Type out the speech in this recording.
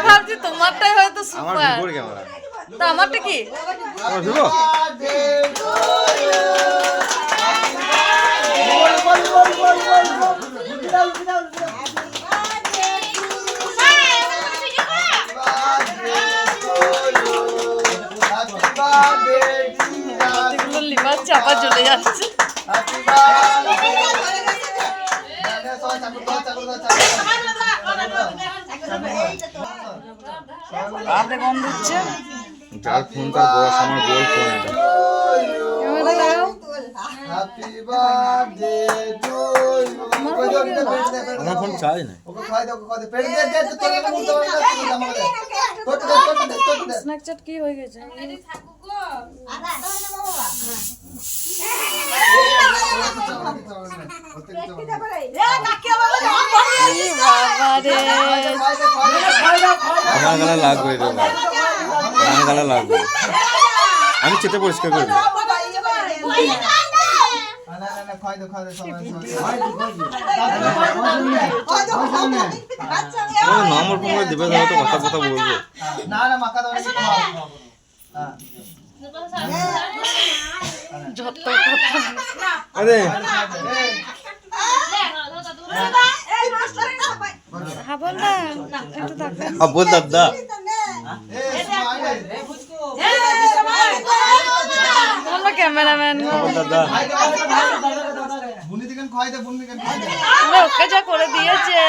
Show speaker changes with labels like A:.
A: ভাবছি তোমারটাই হয়তো
B: আমার
A: সুপার।
B: ভিভোর ক্যামেরা।
A: তা আমারটা কি?
B: আমার ভিভো?
A: এগুলো লিভার চাপা চলে যাচ্ছে। হাতে গন্ধ হচ্ছে।
B: যার ফোন তার বয়স, আমার বল ফোন এটা।
A: ক্যামেরা লাগাও।
B: আমার ফোন চাই না।
A: স্ন্যাকচ্যাট কি হয়ে গেছে?
B: আমার গালা লাগবে রে ভাই, আমার গালা লাগবে। আমি চেতে পরিষ্কার করে দিই। নম্বর ফোন দিবে তো কথা কথা বলবো।
A: যত কথা।
B: আরে
A: হাবল না একটু তাকান।
B: আব্বু দাদা
A: আমরা ক্যামেরাম্যান
B: আব্বু দাদা
A: ওকে যা করে দিয়েছে